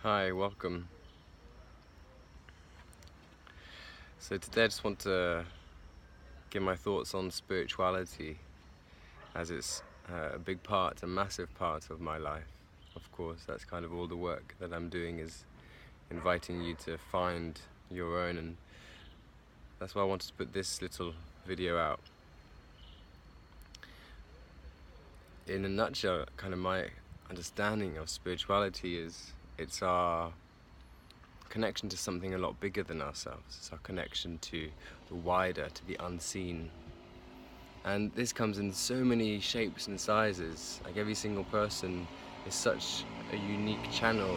Hi, welcome. So today I just want to give my thoughts on spirituality, as it's a big part, a massive part of my life. Of course, that's kind of all the work that I'm doing, is inviting you to find your own, and that's why I wanted to put this little video out. In a nutshell, kind of my understanding of spirituality is it's our connection to something a lot bigger than ourselves. It's our connection to the wider, to the unseen. And this comes in so many shapes and sizes. Like, every single person is such a unique channel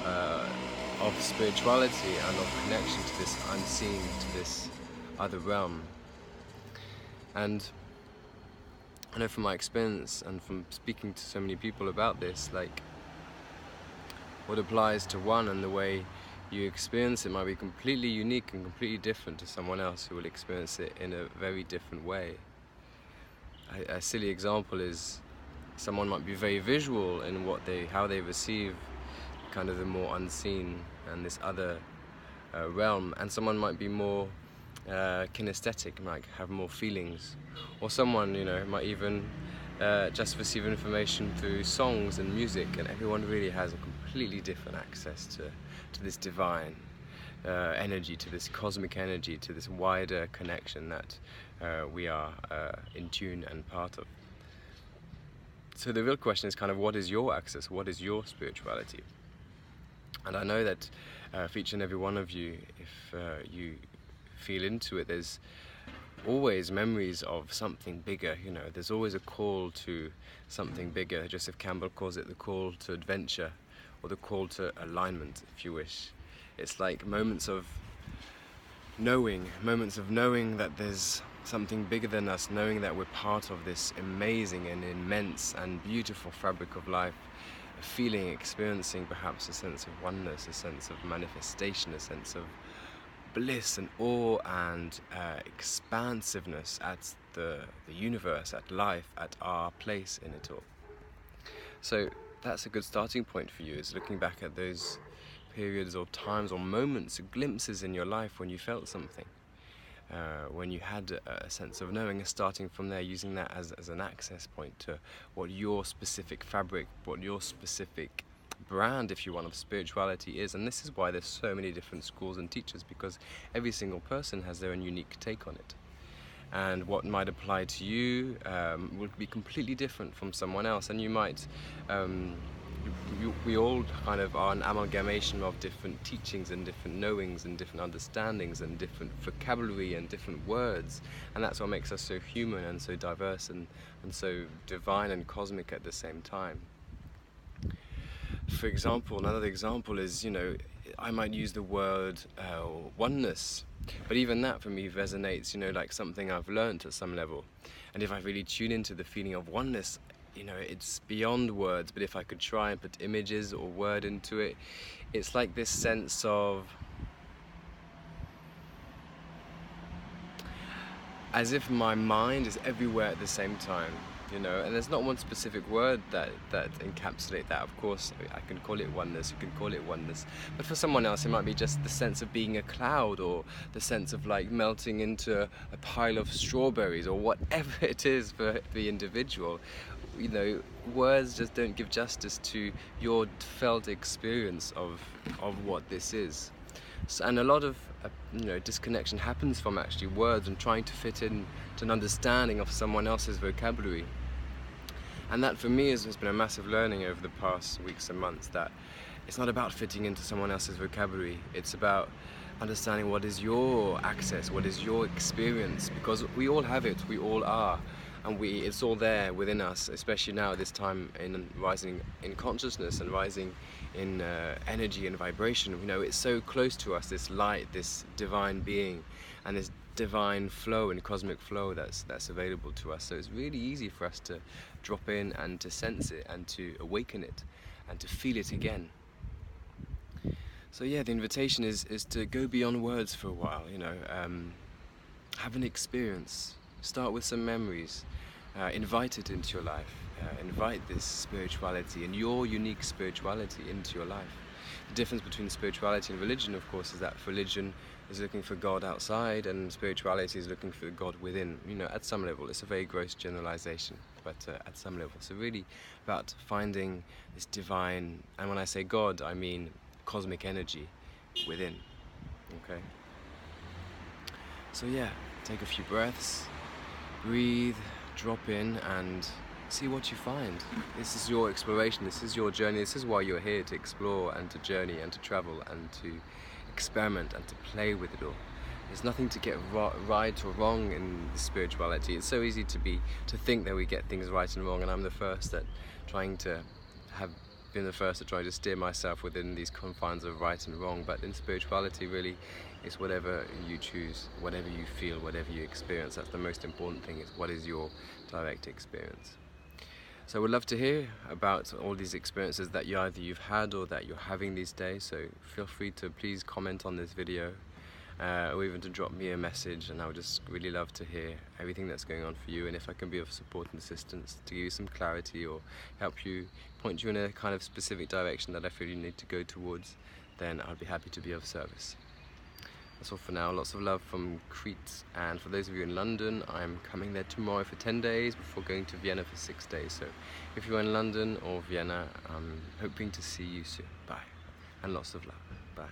of spirituality and of connection to this unseen, to this other realm. And I know from my experience and from speaking to so many people about this, like, what applies to one and the way you experience it might be completely unique and completely different to someone else who will experience it in a very different way. A silly example is someone might be very visual in how they receive kind of the more unseen and this other realm, and someone might be more kinesthetic, might have more feelings, or someone might even just receive information through songs and music, and everyone really has a completely different access to this divine energy, to this cosmic energy, to this wider connection that we are in tune and part of. So the real question is kind of, what is your access? What is your spirituality? And I know that for each and every one of you, if you feel into it, there's always memories of something bigger. There's always a call to something bigger. Joseph Campbell calls it the call to adventure, or the call to alignment, if you wish. It's like moments of knowing that there's something bigger than us, knowing that we're part of this amazing and immense and beautiful fabric of life, feeling, experiencing perhaps a sense of oneness, a sense of manifestation, a sense of bliss and awe and expansiveness at the universe, at life, at our place in it all. So that's a good starting point for you, is looking back at those periods or times or moments, glimpses in your life when you felt something, when you had a sense of knowing, and starting from there, using that as an access point to what your specific fabric, what your specific brand, if you want, of spirituality is. And this is why there's so many different schools and teachers, because every single person has their own unique take on it. And what might apply to you will be completely different from someone else. And you might, we all kind of are an amalgamation of different teachings and different knowings and different understandings and different vocabulary and different words. And that's what makes us so human and so diverse and so divine and cosmic at the same time. For example, another example is, I might use the word oneness, but even that for me resonates, like something I've learned at some level. And if I really tune into the feeling of oneness, it's beyond words, but if I could try and put images or word into it, it's like this sense of, as if my mind is everywhere at the same time. And there's not one specific word that encapsulate that. Of course, I can call it oneness, you can call it oneness, but for someone else it might be just the sense of being a cloud, or the sense of like melting into a pile of strawberries, or whatever it is for the individual. Words just don't give justice to your felt experience of what this is. So, and a lot of disconnection happens from actually words and trying to fit in to an understanding of someone else's vocabulary. And that for me has been a massive learning over the past weeks and months, that it's not about fitting into someone else's vocabulary. It's about understanding what is your access, what is your experience, because we all have it, we all are, and it's all there within us, especially now, this time in rising in consciousness and rising in energy and vibration. It's so close to us, this light, this divine being, and this divine flow and cosmic flow that's available to us. So it's really easy for us to drop in and to sense it and to awaken it and to feel it again. So yeah, the invitation is to go beyond words for a while. Have an experience, start with some memories, invite it into your life, invite this spirituality and your unique spirituality into your life. the difference between spirituality and religion, of course, is that religion is looking for God outside and spirituality is looking for God within. You know, at some level, it's a very gross generalization, but at some level. So really about finding this divine, and when I say God, I mean cosmic energy within, okay? So yeah, take a few breaths, breathe, drop in and see what you find. This is your exploration, this is your journey, this is why you're here, to explore and to journey and to travel and to experiment and to play with it all. There's nothing to get right or wrong in spirituality. It's so easy to think that we get things right and wrong, and I'm the first at trying to steer myself within these confines of right and wrong. But in spirituality, really, it's whatever you choose, whatever you feel, whatever you experience. That's the most important thing, is what is your direct experience. So I would love to hear about all these experiences that you've had or that you're having these days. So feel free to please comment on this video, or even to drop me a message, and I would just really love to hear everything that's going on for you, and if I can be of support and assistance to give you some clarity or help you, point you in a kind of specific direction that I feel you need to go towards, then I'll be happy to be of service. That's all for now. Lots of love from Crete, and for those of you in London, I'm coming there tomorrow for 10 days before going to Vienna for 6 days. So if you're in London or Vienna, I'm hoping to see you soon. Bye, and lots of love. Bye.